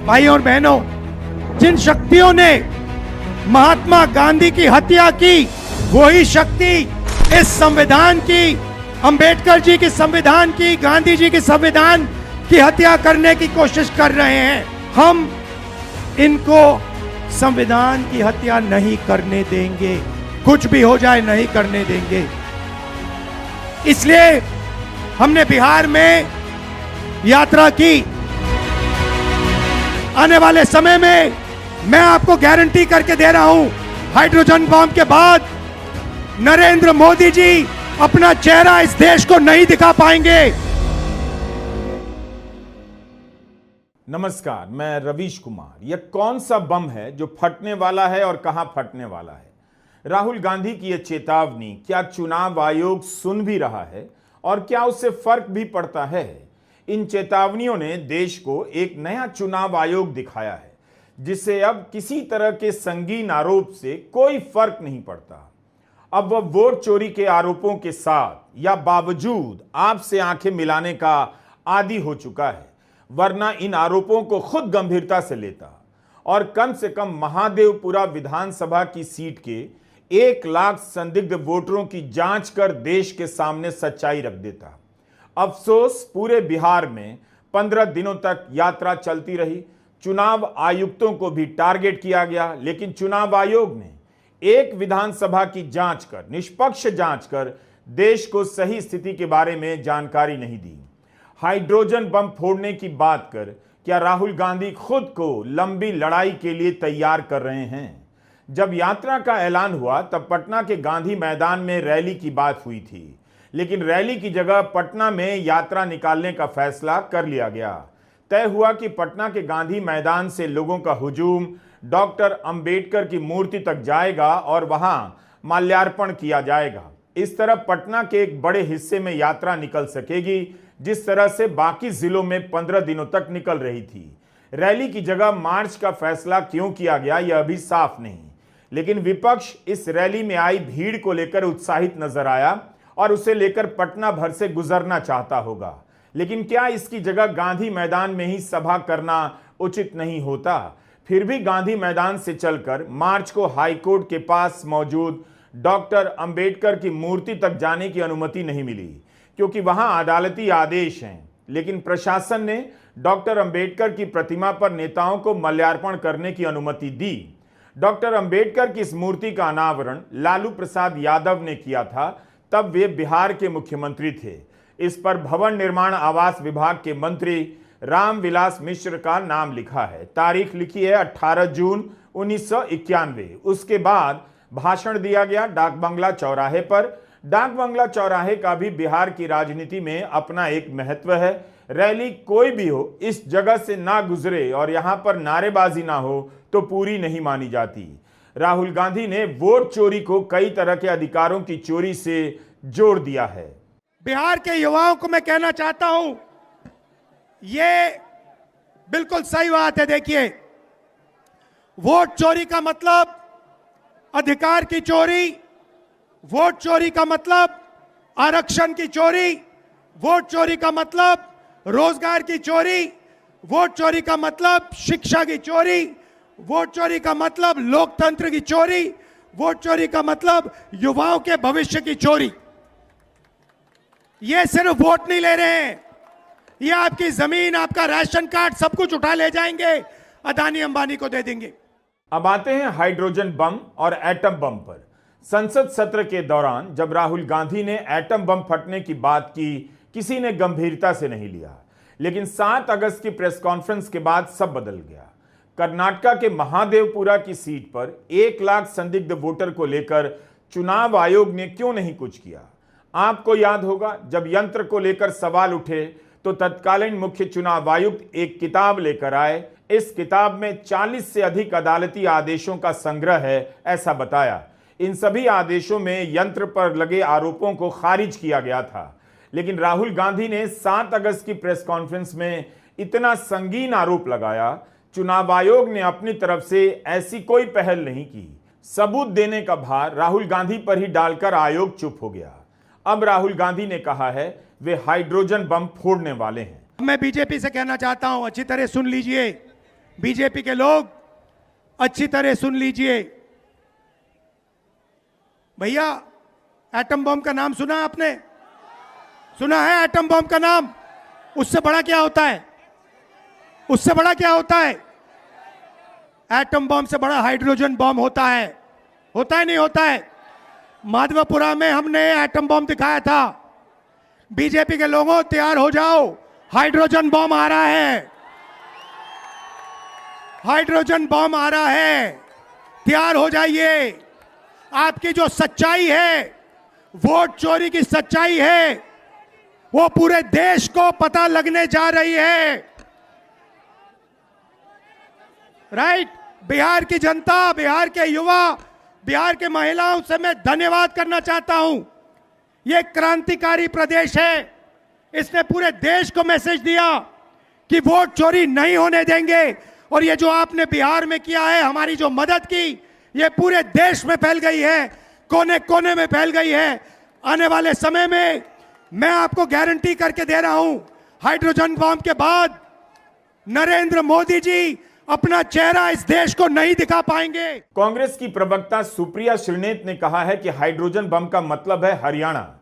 भाई और बहनों, जिन शक्तियों ने महात्मा गांधी की हत्या की, वही शक्ति इस संविधान की, अंबेडकर जी के संविधान की, गांधी जी के संविधान की हत्या करने की कोशिश कर रहे हैं। हम इनको संविधान की हत्या नहीं करने देंगे, कुछ भी हो जाए नहीं करने देंगे। इसलिए हमने बिहार में यात्रा की। आने वाले समय में मैं आपको गारंटी करके दे रहा हूं, हाइड्रोजन बम के बाद नरेंद्र मोदी जी अपना चेहरा इस देश को नहीं दिखा पाएंगे। नमस्कार, मैं रवीश कुमार। यह कौन सा बम है जो फटने वाला है और कहां फटने वाला है? राहुल गांधी की यह चेतावनी क्या चुनाव आयोग सुन भी रहा है और क्या उससे फर्क भी पड़ता है? इन चेतावनियों ने देश को एक नया चुनाव आयोग दिखाया है, जिससे अब किसी तरह के संगीन आरोप से कोई फर्क नहीं पड़ता। अब वह वोट चोरी के आरोपों के साथ या बावजूद आपसे आंखें मिलाने का आदी हो चुका है, वरना इन आरोपों को खुद गंभीरता से लेता और कम से कम महादेवपुरा विधानसभा की सीट के 1 लाख संदिग्ध वोटरों की जांच कर देश के सामने सच्चाई रख देता। अफसोस, पूरे बिहार में 15 दिनों तक यात्रा चलती रही। चुनाव आयुक्तों को भी टारगेट किया गया, लेकिन चुनाव आयोग ने एक विधानसभा की जांच कर, निष्पक्ष जांच कर देश को सही स्थिति के बारे में जानकारी नहीं दी। हाइड्रोजन बम फोड़ने की बात कर क्या राहुल गांधी खुद को लंबी लड़ाई के लिए तैयार कर रहे हैं? जब यात्रा का ऐलान हुआ तब पटना के गांधी मैदान में रैली की बात हुई थी, लेकिन रैली की जगह पटना में यात्रा निकालने का फैसला कर लिया गया। तय हुआ कि पटना के गांधी मैदान से लोगों का हुजूम डॉक्टर अंबेडकर की मूर्ति तक जाएगा और वहां माल्यार्पण किया जाएगा। इस तरह पटना के एक बड़े हिस्से में यात्रा निकल सकेगी, जिस तरह से बाकी जिलों में 15 दिनों तक निकल रही थी। रैली की जगह मार्च का फैसला क्यों किया गया, यह अभी साफ नहीं, लेकिन विपक्ष इस रैली में आई भीड़ को लेकर उत्साहित नजर आया और उसे लेकर पटना भर से गुजरना चाहता होगा। लेकिन क्या इसकी जगह गांधी मैदान में ही सभा करना उचित नहीं होता? फिर भी गांधी मैदान से चलकर मार्च को हाईकोर्ट के पास मौजूद डॉक्टर अंबेडकर की मूर्ति तक जाने की अनुमति नहीं मिली, क्योंकि वहां अदालती आदेश हैं। लेकिन प्रशासन ने डॉक्टर अंबेडकर की प्रतिमा पर नेताओं को माल्यार्पण करने की अनुमति दी। डॉक्टर अंबेडकर की इस मूर्ति का अनावरण लालू प्रसाद यादव ने किया था, तब वे बिहार के मुख्यमंत्री थे। इस पर भवन निर्माण आवास विभाग के मंत्री रामविलास मिश्र का नाम लिखा है। तारीख लिखी है 18 जून 1991। उसके बाद भाषण दिया गया डाक बंगला चौराहे पर। डाक बंगला चौराहे का भी बिहार की राजनीति में अपना एक महत्व है। रैली कोई भी हो, इस जगह से ना गुजरे और यहां पर नारेबाजी ना हो तो पूरी नहीं मानी जाती। राहुल गांधी ने वोट चोरी को कई तरह के अधिकारों की चोरी से जोड़ दिया है। बिहार के युवाओं को मैं कहना चाहता हूं, ये बिल्कुल सही बात है। देखिए, वोट चोरी का मतलब अधिकार की चोरी, वोट चोरी का मतलब आरक्षण की चोरी, वोट चोरी का मतलब रोजगार की चोरी, वोट चोरी का मतलब शिक्षा की चोरी, वोट चोरी का मतलब लोकतंत्र की चोरी, वोट चोरी का मतलब युवाओं के भविष्य की चोरी। ये सिर्फ वोट नहीं ले रहे हैं, ये आपकी जमीन, आपका राशन कार्ड, सब कुछ उठा ले जाएंगे, अदानी अंबानी को दे देंगे। अब आते हैं हाइड्रोजन बम और एटम बम पर। संसद सत्र के दौरान जब राहुल गांधी ने एटम बम फटने की बात की, किसी ने गंभीरता से नहीं लिया, लेकिन 7 अगस्त की प्रेस कॉन्फ्रेंस के बाद सब बदल गया। कर्नाटक के महादेवपुरा की सीट पर 1 लाख संदिग्ध वोटर को लेकर चुनाव आयोग ने क्यों नहीं कुछ किया? आपको याद होगा, जब यंत्र को लेकर सवाल उठे तो तत्कालीन मुख्य चुनाव आयुक्त एक किताब लेकर आए। इस किताब में 40 से अधिक अदालती आदेशों का संग्रह है, ऐसा बताया। इन सभी आदेशों में यंत्र पर लगे आरोपों को खारिज किया गया था, लेकिन राहुल गांधी ने 7 अगस्त की प्रेस कॉन्फ्रेंस में इतना संगीन आरोप लगाया। चुनाव आयोग ने अपनी तरफ से ऐसी कोई पहल नहीं की। सबूत देने का भार राहुल गांधी पर ही डालकर आयोग चुप हो गया। अब राहुल गांधी ने कहा है वे हाइड्रोजन बम फोड़ने वाले हैं। मैं बीजेपी से कहना चाहता हूं, अच्छी तरह सुन लीजिए। बीजेपी के लोग अच्छी तरह सुन लीजिए। भैया, एटम बम का नाम सुना आपने? सुना है एटम बम का नाम? उससे बड़ा क्या होता है? उससे बड़ा क्या होता है? एटम बम से बड़ा हाइड्रोजन बम होता है। होता है नहीं होता है? माधवपुरा में हमने एटम बम दिखाया था। बीजेपी के लोगों, तैयार हो जाओ, हाइड्रोजन बम आ रहा है। हाइड्रोजन बम आ रहा है, तैयार हो जाइए। आपकी जो सच्चाई है, वोट चोरी की सच्चाई है, वो पूरे देश को पता लगने जा रही है। राइट? बिहार की जनता, बिहार के युवा, बिहार के महिलाओं से मैं धन्यवाद करना चाहता हूं। यह क्रांतिकारी प्रदेश है। इसने पूरे देश को मैसेज दिया कि वोट चोरी नहीं होने देंगे। और ये जो आपने बिहार में किया है, हमारी जो मदद की, ये पूरे देश में फैल गई है, कोने कोने में फैल गई है। आने वाले समय में मैं आपको गारंटी करके दे रहा हूं, हाइड्रोजन बम के बाद नरेंद्र मोदी जी अपना चेहरा इस देश को नहीं दिखा पाएंगे। कांग्रेस की प्रवक्ता सुप्रिया श्रीनेत ने कहा है कि हाइड्रोजन बम का मतलब है हरियाणा।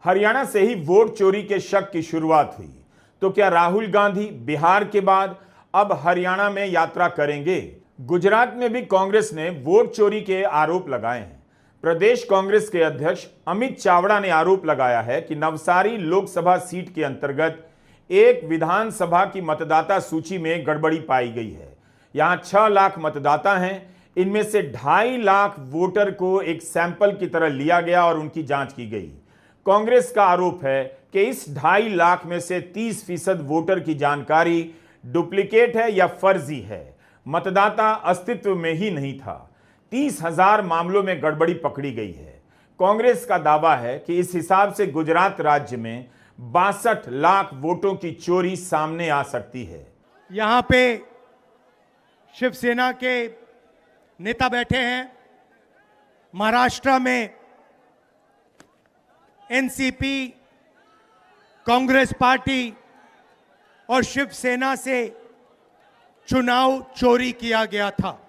हरियाणा से ही वोट चोरी के शक की शुरुआत हुई। तो क्या राहुल गांधी बिहार के बाद अब हरियाणा में यात्रा करेंगे? गुजरात में भी कांग्रेस ने वोट चोरी के आरोप लगाए हैं। प्रदेश कांग्रेस के अध्यक्ष अमित चावड़ा ने आरोप लगाया है कि नवसारी लोकसभा सीट के अंतर्गत एक विधानसभा की मतदाता सूची में गड़बड़ी पाई गई है। यहां 6 लाख मतदाता हैं। इनमें से 2.5 लाख वोटर को एक सैंपल की तरह लिया गया और उनकी जांच की गई। कांग्रेस का आरोप है कि इस 2.5 लाख में से 30% वोटर की जानकारी डुप्लीकेट है या फर्जी है। मतदाता अस्तित्व में ही नहीं था। 30,000 मामलों में गड़बड़ी पकड़ी गई है। कांग्रेस का दावा है कि इस हिसाब से गुजरात राज्य में 62 लाख वोटों की चोरी सामने आ सकती है। यहां पे शिवसेना के नेता बैठे हैं। महाराष्ट्र में एनसीपी, कांग्रेस पार्टी और शिवसेना से चुनाव चोरी किया गया था।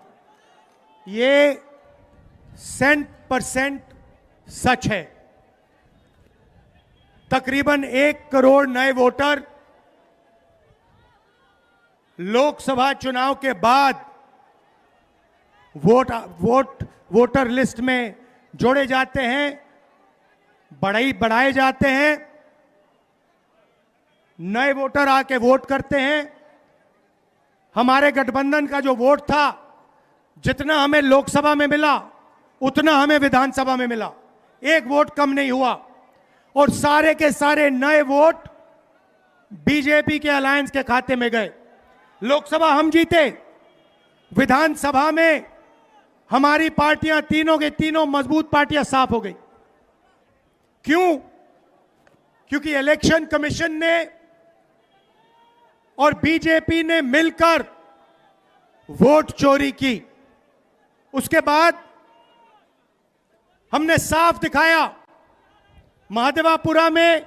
ये 100% सच है। तकरीबन 1 करोड़ नए वोटर लोकसभा चुनाव के बाद वोटर लिस्ट में जोड़े जाते हैं, बढ़ाए जाते हैं। नए वोटर आके वोट करते हैं। हमारे गठबंधन का जो वोट था, जितना हमें लोकसभा में मिला उतना हमें विधानसभा में मिला। 1 वोट कम नहीं हुआ। और सारे के सारे नए वोट बीजेपी के अलायंस के खाते में गए। लोकसभा हम जीते, विधानसभा में हमारी पार्टियां तीनों के तीनों मजबूत पार्टियां साफ हो गई। क्यों? क्योंकि इलेक्शन कमीशन ने और बीजेपी ने मिलकर वोट चोरी की। उसके बाद हमने साफ दिखाया, महादेवापुरा में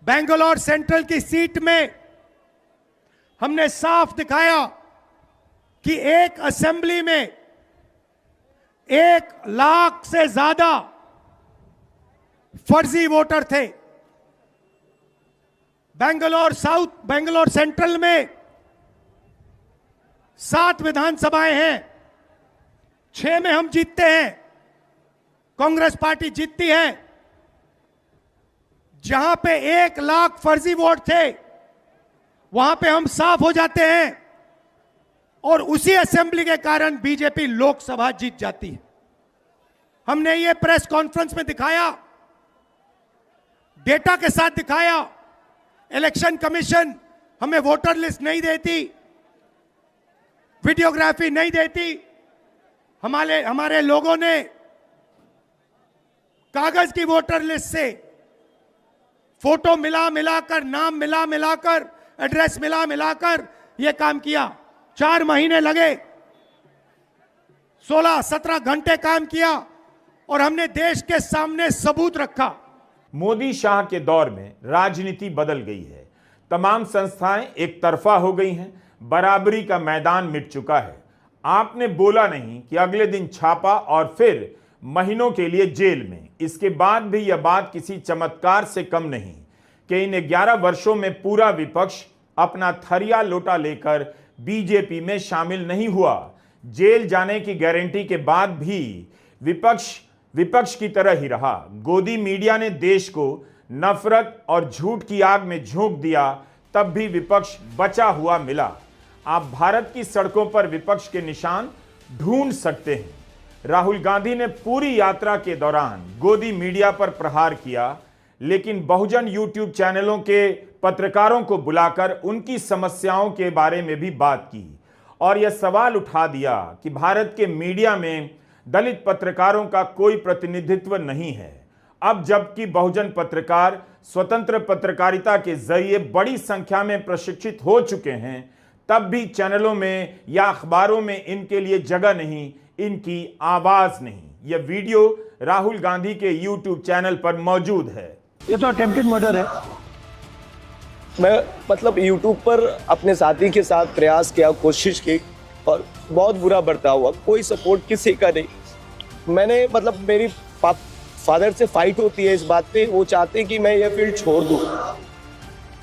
बेंगलोर सेंट्रल की सीट में हमने साफ दिखाया कि एक असेंबली में 1 लाख से ज्यादा फर्जी वोटर थे। बेंगलोर सेंट्रल में 7 विधानसभाएं हैं, 6 में हम जीतते हैं, कांग्रेस पार्टी जीतती है। जहां पे 1 लाख फर्जी वोट थे, वहां पे हम साफ हो जाते हैं और उसी असेंबली के कारण बीजेपी लोकसभा जीत जाती है। हमने ये प्रेस कॉन्फ्रेंस में दिखाया, डेटा के साथ दिखाया। इलेक्शन कमीशन हमें वोटर लिस्ट नहीं देती, वीडियोग्राफी नहीं देती। हमारे लोगों ने कागज की वोटर लिस्ट से फोटो मिलाकर, नाम मिलाकर, एड्रेस मिलाकर यह काम किया। 4 महीने लगे, 16-17 घंटे काम किया और हमने देश के सामने सबूत रखा। मोदी शाह के दौर में राजनीति बदल गई है। तमाम संस्थाएं एक तरफा हो गई हैं। बराबरी का मैदान मिट चुका है। आपने बोला नहीं कि अगले दिन छापा और फिर महीनों के लिए जेल में। इसके बाद भी यह बात किसी चमत्कार से कम नहीं कि इन 11 वर्षों में पूरा विपक्ष अपना थरिया लोटा लेकर बीजेपी में शामिल नहीं हुआ। जेल जाने की गारंटी के बाद भी विपक्ष की तरह ही रहा। गोदी मीडिया ने देश को नफरत और झूठ की आग में झोंक दिया, तब भी विपक्ष बचा हुआ मिला। आप भारत की सड़कों पर विपक्ष के निशान ढूंढ सकते हैं। राहुल गांधी ने पूरी यात्रा के दौरान गोदी मीडिया पर प्रहार किया, लेकिन बहुजन यूट्यूब चैनलों के पत्रकारों को बुलाकर उनकी समस्याओं के बारे में भी बात की और यह सवाल उठा दिया कि भारत के मीडिया में दलित पत्रकारों का कोई प्रतिनिधित्व नहीं है। अब जबकि बहुजन पत्रकार स्वतंत्र पत्रकारिता के जरिए बड़ी संख्या में प्रशिक्षित हो चुके हैं, तब भी चैनलों में या अखबारों में इनके लिए जगह नहीं, इनकी आवाज नहीं। यह वीडियो राहुल गांधी के यूट्यूब चैनल पर मौजूद है। ये तो अटेम्प्टेड मर्डर है। मैं मतलब यूट्यूब पर अपने साथी के साथ प्रयास किया, कोशिश की और बहुत बुरा बर्ताव हुआ। कोई सपोर्ट किसी का नहीं। मैंने मतलब मेरी फादर से फाइट होती है इस बात पे, वो चाहते हैं कि मैं ये फील्ड छोड़ दूं।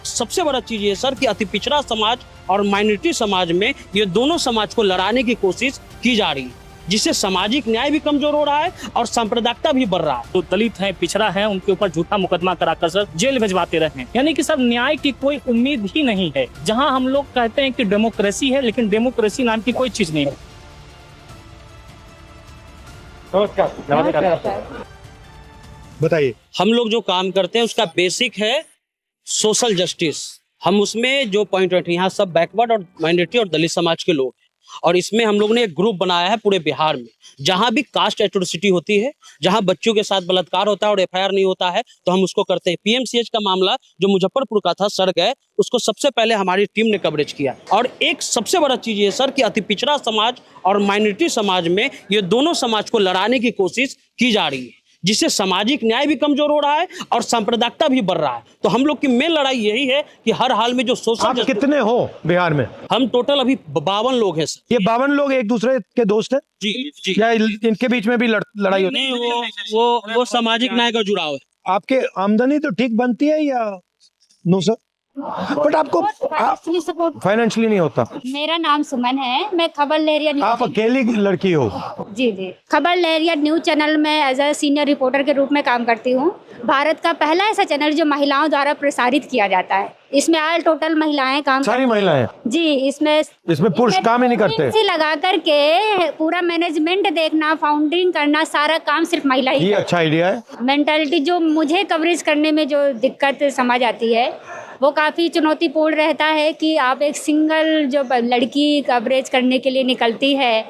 सबसे बड़ा चीज ये सर कि अति पिछड़ा समाज और माइनॉरिटी समाज में ये दोनों समाज को लड़ाने की कोशिश की जा रही है, जिससे सामाजिक न्याय भी कमजोर हो रहा है और सांप्रदायिकता भी बढ़ रहा है। जो दलित है, पिछड़ा है, उनके ऊपर झूठा मुकदमा कराकर सर जेल भिजवाते रहे। यानी कि सर न्याय की कोई उम्मीद ही नहीं है। जहां हम लोग कहते हैं कि डेमोक्रेसी है, लेकिन डेमोक्रेसी नाम की कोई चीज नहीं है। बताइए। हम लोग जो काम करते हैं उसका बेसिक है सोशल जस्टिस। हम उसमें जो पॉइंट रखते हैं, यहाँ सब बैकवर्ड और माइनॉरिटी और दलित समाज के लोग, और इसमें हम लोग ने एक ग्रुप बनाया है पूरे बिहार में। जहां भी कास्ट एट्रोसिटी होती है, जहां बच्चों के साथ बलात्कार होता है और एफआईआर नहीं होता है, तो हम उसको करते हैं। पीएमसीएच का मामला जो मुजफ्फरपुर का था, सड़ गए, उसको सबसे पहले हमारी टीम ने कवरेज किया। और एक सबसे बड़ा चीज ये सर कि अति पिछड़ा समाज और माइनॉरिटी समाज में ये दोनों समाज को लड़ाने की कोशिश की जा रही है, जिससे सामाजिक न्याय भी कमजोर हो रहा है और सांप्रदायिकता भी बढ़ रहा है। तो हम लोग की मेन लड़ाई यही है कि हर हाल में जो सोशल। आप कितने हो बिहार में? हम टोटल अभी 52 लोग हैं सर। ये 52 लोग एक दूसरे के दोस्त हैं? जी। या इनके बीच में भी लड़ाई होती है? नहीं, वो सामाजिक न्याय का जुड़ाव है। आपके आमदनी तो ठीक बनती है या नो सर? बट आपको फाइनेंशियली नहीं होता। मेरा नाम सुमन है, मैं खबर लहरिया न्यूज। आप अकेली लड़की हो? जी। खबर लहरिया न्यूज चैनल में एज ए सीनियर रिपोर्टर के रूप में काम करती हूँ। भारत का पहला ऐसा चैनल जो महिलाओं द्वारा प्रसारित किया जाता है। इसमें ऑल टोटल महिलाएं काम। सारी महिलाएं? जी। इसमें पुरुष काम ही नहीं करते। लगा करके पूरा मैनेजमेंट देखना, फाउंडिंग करना, सारा काम सिर्फ महिला ही। ये अच्छा आइडिया है। मेंटालिटी जो मुझे कवरेज करने में जो दिक्कत समझ आती है, वो काफ़ी चुनौतीपूर्ण रहता है कि आप एक सिंगल जो लड़की कवरेज करने के लिए निकलती है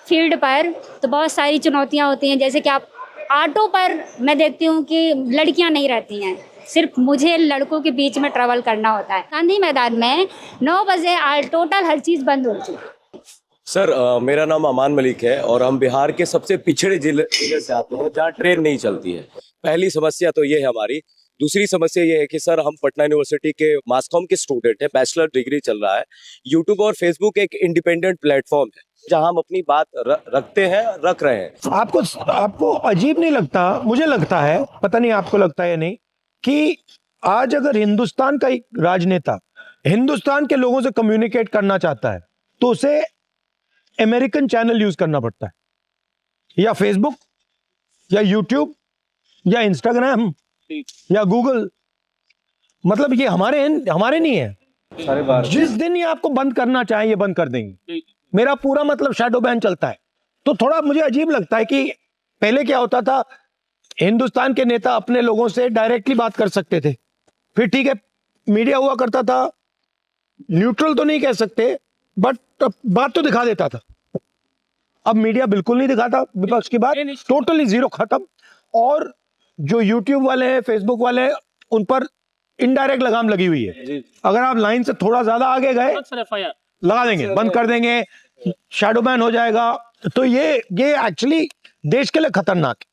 फील्ड पर, तो बहुत सारी चुनौतियां होती हैं। जैसे कि आप ऑटो पर मैं देखती हूँ कि लड़कियां नहीं रहती हैं, सिर्फ मुझे लड़कों के बीच में ट्रैवल करना होता है। गांधी मैदान में 9 बजे टोटल हर चीज़ बंद हो चुकी है। सर मेरा नाम अमान मलिक है और हम बिहार के सबसे पिछड़े जिले से आते हैं जहाँ ट्रेन नहीं चलती है। पहली समस्या तो ये है हमारी। दूसरी समस्या ये है कि सर हम पटना यूनिवर्सिटी के मास कॉम के स्टूडेंट हैं, बैचलर डिग्री चल रहा है। यूट्यूब और फेसबुक एक इंडिपेंडेंट प्लेटफॉर्म है जहां हम अपनी बात रखते हैं, रख रहे हैं। आपको अजीब नहीं लगता? मुझे लगता है, पता नहीं आपको लगता है या नहीं, कि आज अगर हिंदुस्तान का एक राजनेता हिंदुस्तान के लोगों से कम्युनिकेट करना चाहता है तो उसे अमेरिकन चैनल यूज करना पड़ता है, या फेसबुक या यूट्यूब या इंस्टाग्राम या गूगल। मतलब ये हमारे नहीं है। जिस दिन ये आपको बंद करना चाहे ये बंद कर देंगे। मेरा पूरा मतलब शैडो बैन चलता है। तो थोड़ा मुझे अजीब लगता है कि पहले क्या होता था, हिंदुस्तान के नेता अपने लोगों से डायरेक्टली बात कर सकते थे, फिर ठीक है मीडिया हुआ करता था, न्यूट्रल तो नहीं कह सकते बट बात तो दिखा देता था। अब मीडिया बिल्कुल नहीं दिखाता, विपक्ष की बात टोटली जीरो, खत्म। और जो यूट्यूब वाले हैं, फेसबुक वाले हैं, उन पर इनडायरेक्ट लगाम लगी हुई है। अगर आप लाइन से थोड़ा ज्यादा आगे गए लगा देंगे, बंद कर देंगे, शैडो बैन हो जाएगा। तो ये एक्चुअली देश के लिए खतरनाक है।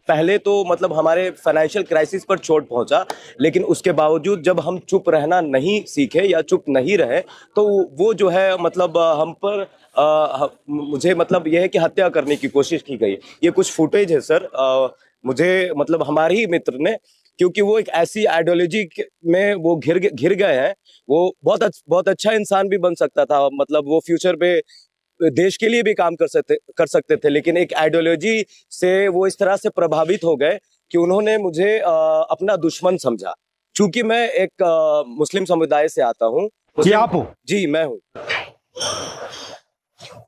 पहले तो मतलब हमारे फाइनेंशियल क्राइसिस पर चोट पहुंचा, लेकिन उसके बावजूद जब हम चुप रहना नहीं सीखे या चुप नहीं रहे तो वो जो है मतलब हम पर मुझे मतलब यह है कि हत्या करने की कोशिश की गई। ये कुछ फुटेज है सर, मुझे मतलब हमारे ही मित्र ने, क्योंकि वो एक ऐसी आइडियोलॉजी में वो घिर गए हैं। वो बहुत अच्छा इंसान भी बन सकता था, मतलब वो फ्यूचर पे देश के लिए भी काम कर सकते थे, लेकिन एक आइडियोलॉजी से वो इस तरह से प्रभावित हो गए कि उन्होंने मुझे अपना दुश्मन समझा। चूंकि मैं एक मुस्लिम समुदाय से आता हूँ। जी आप हो? जी मैं हूँ।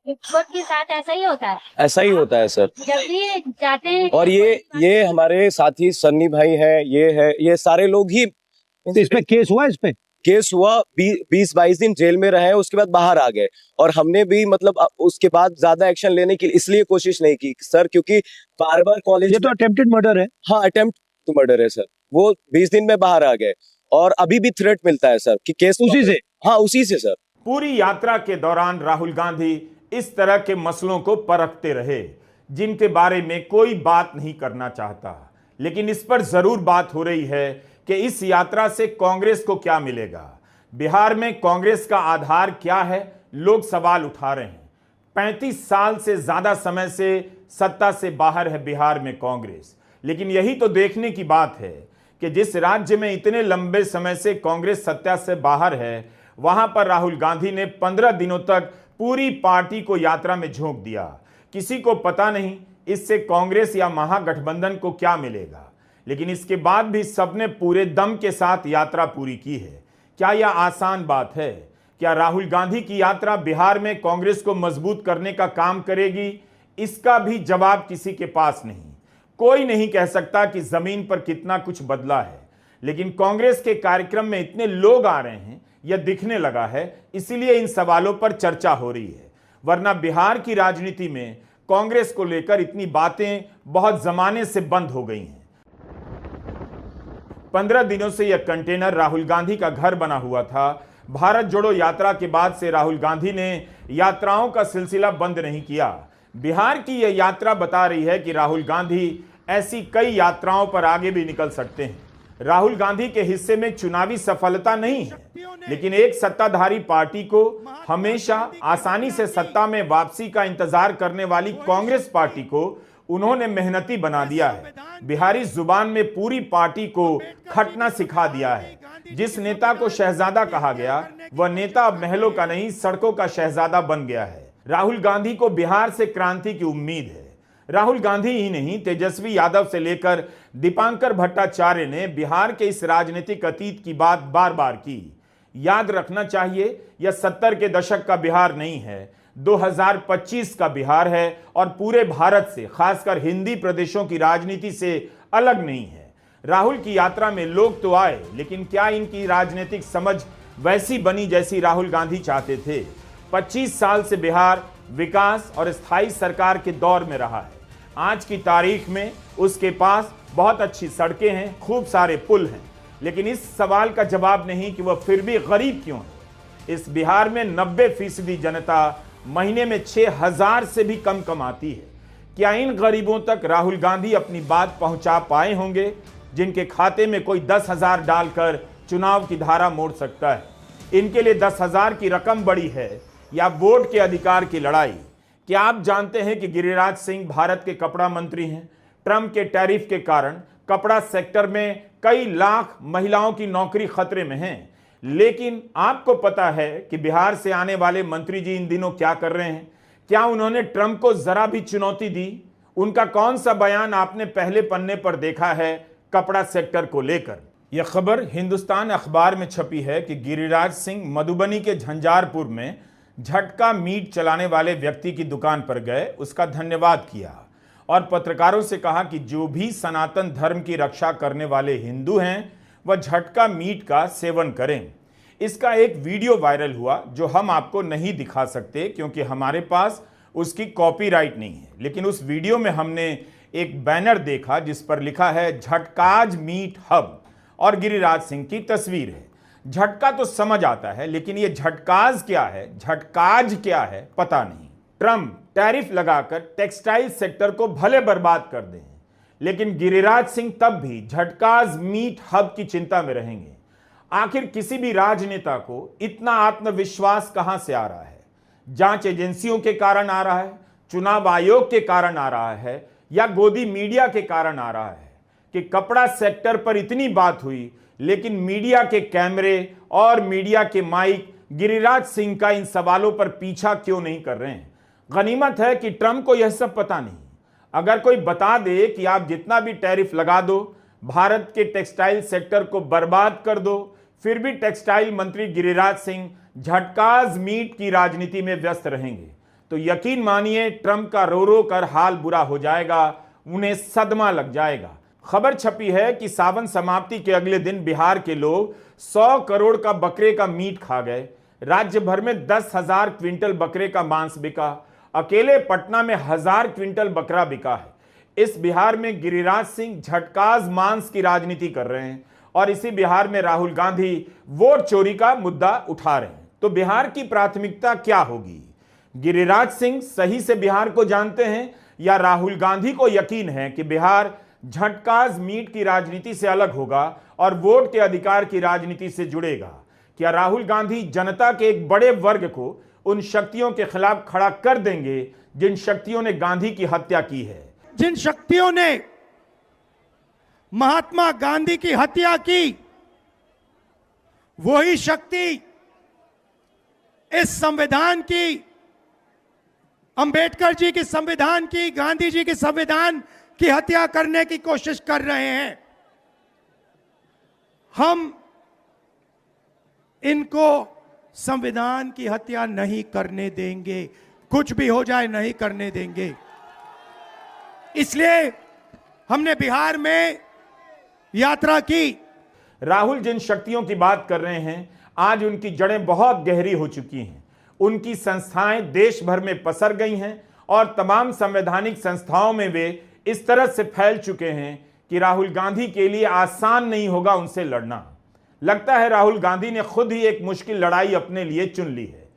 वक्त के साथ ऐसा ही होता है। ऐसा ही होता है सर। जब भी जाते हैं और ये हमारे साथी सन्नी भाई हैं, ये सारे लोग ही। तो इस पे केस हुआ? इस पे केस हुआ, 20-22 दिन जेल में रहे, उसके बाद बाहर आ गए। और हमने भी मतलब उसके बाद ज्यादा एक्शन लेने की इसलिए कोशिश नहीं की सर, क्योंकि बार बार कॉलेज। ये तो अटेम्प्टेड मर्डर है। हाँ, अटेम्प्ट टू मर्डर है सर। वो 20 दिन में बाहर आ गए और अभी भी थ्रेट मिलता है सर कि केस उसी से। हाँ, उसी से सर। पूरी यात्रा के दौरान राहुल गांधी इस तरह के मसलों को परखते रहे जिनके बारे में कोई बात नहीं करना चाहता, लेकिन इस पर जरूर बात हो रही है कि इस यात्रा से कांग्रेस को क्या मिलेगा। बिहार में कांग्रेस का आधार क्या है, लोग सवाल उठा रहे हैं। 35 साल से ज्यादा समय से सत्ता से बाहर है बिहार में कांग्रेस, लेकिन यही तो देखने की बात है कि जिस राज्य में इतने लंबे समय से कांग्रेस सत्ता से बाहर है, वहां पर राहुल गांधी ने 15 दिनों तक पूरी पार्टी को यात्रा में झोंक दिया। किसी को पता नहीं इससे कांग्रेस या महागठबंधन को क्या मिलेगा, लेकिन इसके बाद भी सबने पूरे दम के साथ यात्रा पूरी की है। क्या यह आसान बात है? क्या राहुल गांधी की यात्रा बिहार में कांग्रेस को मजबूत करने का काम करेगी? इसका भी जवाब किसी के पास नहीं। कोई नहीं कह सकता कि जमीन पर कितना कुछ बदला है, लेकिन कांग्रेस के कार्यक्रम में इतने लोग आ रहे हैं, यह दिखने लगा है, इसीलिए इन सवालों पर चर्चा हो रही है। वरना बिहार की राजनीति में कांग्रेस को लेकर इतनी बातें बहुत जमाने से बंद हो गई हैं। 15 दिनों से यह कंटेनर राहुल गांधी का घर बना हुआ था। भारत जोड़ो यात्रा के बाद से राहुल गांधी ने यात्राओं का सिलसिला बंद नहीं किया। बिहार की यह यात्रा बता रही है कि राहुल गांधी ऐसी कई यात्राओं पर आगे भी निकल सकते हैं। राहुल गांधी के हिस्से में चुनावी सफलता नहीं है, लेकिन एक सत्ताधारी पार्टी को हमेशा आसानी से सत्ता में वापसी का इंतजार करने वाली कांग्रेस पार्टी को उन्होंने मेहनती बना दिया है। बिहारी जुबान में पूरी पार्टी को खटना सिखा दिया है। जिस नेता को शहजादा कहा गया, वह नेता अब महलों का नहीं, सड़कों का शहजादा बन गया है। राहुल गांधी को बिहार से क्रांति की उम्मीद है। राहुल गांधी ही नहीं, तेजस्वी यादव से लेकर दीपांकर भट्टाचार्य ने बिहार के इस राजनीतिक अतीत की बात बार बार की। याद रखना चाहिए, यह 70 के दशक का बिहार नहीं है, 2025 का बिहार है और पूरे भारत से, खासकर हिंदी प्रदेशों की राजनीति से अलग नहीं है। राहुल की यात्रा में लोग तो आए, लेकिन क्या इनकी राजनीतिक समझ वैसी बनी जैसी राहुल गांधी चाहते थे? 25 साल से बिहार विकास और स्थायी सरकार के दौर में रहा है। आज की तारीख में उसके पास बहुत अच्छी सड़कें हैं, खूब सारे पुल हैं, लेकिन इस सवाल का जवाब नहीं कि वह फिर भी गरीब क्यों है। इस बिहार में 90% जनता महीने में 6,000 से भी कम कमाती है। क्या इन गरीबों तक राहुल गांधी अपनी बात पहुंचा पाए होंगे, जिनके खाते में कोई 10,000 डालकर चुनाव की धारा मोड़ सकता है? इनके लिए 10,000 की रकम बड़ी है या वोट के अधिकार की लड़ाई? क्या आप जानते हैं कि गिरिराज सिंह भारत के कपड़ा मंत्री हैं? ट्रंप के टैरिफ के कारण कपड़ा सेक्टर में कई लाख महिलाओं की नौकरी खतरे में है। लेकिन आपको पता है कि बिहार से आने वाले मंत्री जी इन दिनों क्या कर रहे हैं? क्या उन्होंने ट्रंप को जरा भी चुनौती दी? उनका कौन सा बयान आपने पहले पन्ने पर देखा है कपड़ा सेक्टर को लेकर? यह खबर हिंदुस्तान अखबार में छपी है कि गिरिराज सिंह मधुबनी के झंझारपुर में झटका मीट चलाने वाले व्यक्ति की दुकान पर गए, उसका धन्यवाद किया और पत्रकारों से कहा कि जो भी सनातन धर्म की रक्षा करने वाले हिंदू हैं वह झटका मीट का सेवन करें। इसका एक वीडियो वायरल हुआ जो हम आपको नहीं दिखा सकते क्योंकि हमारे पास उसकी कॉपीराइट नहीं है, लेकिन उस वीडियो में हमने एक बैनर देखा जिस पर लिखा है झटकाज मीट हब और गिरिराज सिंह की तस्वीर है। झटका तो समझ आता है, लेकिन ये झटकाज क्या है, झटकाज क्या है, पता नहीं। ट्रंप टैरिफ लगाकर टेक्सटाइल सेक्टर को भले बर्बाद कर दें, लेकिन गिरिराज सिंह तब भी झटकाज मीट हब की चिंता में रहेंगे। आखिर किसी भी राजनेता को इतना आत्मविश्वास कहां से आ रहा है? जांच एजेंसियों के कारण आ रहा है, चुनाव आयोग के कारण आ रहा है, या गोदी मीडिया के कारण आ रहा है कि कपड़ा सेक्टर पर इतनी बात हुई लेकिन मीडिया के कैमरे और मीडिया के माइक गिरिराज सिंह का इन सवालों पर पीछा क्यों नहीं कर रहे हैं? गनीमत है कि ट्रंप को यह सब पता नहीं। अगर कोई बता दे कि आप जितना भी टैरिफ लगा दो, भारत के टेक्सटाइल सेक्टर को बर्बाद कर दो, फिर भी टेक्सटाइल मंत्री गिरिराज सिंह झटकाज मीट की राजनीति में व्यस्त रहेंगे, तो यकीन मानिए ट्रंप का रो रो कर हाल बुरा हो जाएगा, उन्हें सदमा लग जाएगा। खबर छपी है कि सावन समाप्ति के अगले दिन बिहार के लोग 100 करोड़ का बकरे का मीट खा गए। राज्य भर में 10,000 क्विंटल बकरे का मांस बिका। अकेले पटना में 1000 क्विंटल बकरा बिका है। इस बिहार में गिरिराज सिंह झटकाज मांस की राजनीति कर रहे हैं और इसी बिहार में राहुल गांधी वोट चोरी का मुद्दा उठा रहे हैं। तो बिहार की प्राथमिकता क्या होगी? गिरिराज सिंह सही से बिहार को जानते हैं या राहुल गांधी को यकीन है कि बिहार झटकाज मीट की राजनीति से अलग होगा और वोट के अधिकार की राजनीति से जुड़ेगा? क्या राहुल गांधी जनता के एक बड़े वर्ग को उन शक्तियों के खिलाफ खड़ा कर देंगे जिन शक्तियों ने गांधी की हत्या की है? जिन शक्तियों ने महात्मा गांधी की हत्या की, वही शक्ति इस संविधान की, अंबेडकर जी के संविधान की, गांधी जी के संविधान की हत्या करने की कोशिश कर रहे हैं। हम इनको संविधान की हत्या नहीं करने देंगे, कुछ भी हो जाए नहीं करने देंगे। इसलिए हमने बिहार में यात्रा की। राहुल जिन शक्तियों की बात कर रहे हैं, आज उनकी जड़ें बहुत गहरी हो चुकी हैं। उनकी संस्थाएं देश भर में पसर गई हैं और तमाम संवैधानिक संस्थाओं में वे इस तरह से फैल चुके हैं कि राहुल गांधी के लिए आसान नहीं होगा उनसे लड़ना। लगता है राहुल गांधी ने खुद ही एक मुश्किल लड़ाई अपने लिए चुन ली है।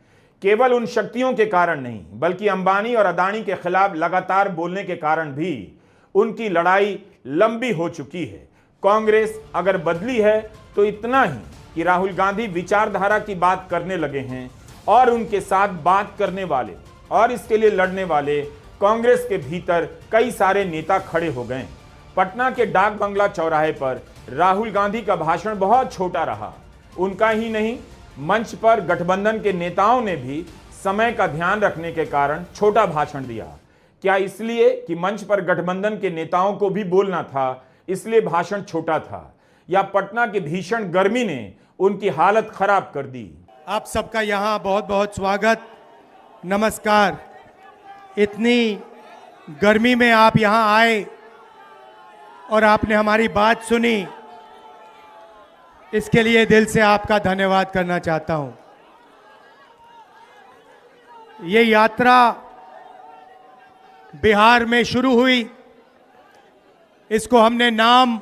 केवल उन शक्तियों के कारण नहीं, बल्कि अंबानी और अदानी के खिलाफ लगातार बोलने के कारण भी उनकी लड़ाई लंबी हो चुकी है। कांग्रेस अगर बदली है तो इतना ही कि राहुल गांधी विचारधारा की बात करने लगे हैं और उनके साथ बात करने वाले और इसके लिए लड़ने वाले कांग्रेस के भीतर कई सारे नेता खड़े हो गए। पटना के डाक बंगला चौराहे पर राहुल गांधी का भाषण बहुत छोटा रहा। उनका ही नहीं, मंच पर गठबंधन के नेताओं ने भी समय का ध्यान रखने के कारण छोटा भाषण दिया। क्या इसलिए कि मंच पर गठबंधन के नेताओं को भी बोलना था, इसलिए भाषण छोटा था, या पटना की भीषण गर्मी ने उनकी हालत खराब कर दी? आप सबका यहाँ बहुत बहुत स्वागत, नमस्कार। इतनी गर्मी में आप यहाँ आए और आपने हमारी बात सुनी, इसके लिए दिल से आपका धन्यवाद करना चाहता हूं। ये यात्रा बिहार में शुरू हुई, इसको हमने नाम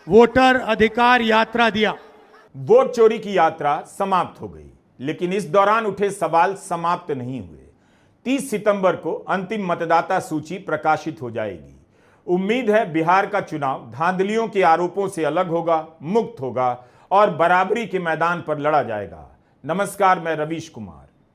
वोटर अधिकार यात्रा दिया। वोट चोरी की यात्रा समाप्त हो गई, लेकिन इस दौरान उठे सवाल समाप्त नहीं हुए। 30 सितंबर को अंतिम मतदाता सूची प्रकाशित हो जाएगी। उम्मीद है बिहार का चुनाव धांधलियों के आरोपों से अलग होगा, मुक्त होगा और बराबरी के मैदान पर लड़ा जाएगा। नमस्कार, मैं रवीश कुमार।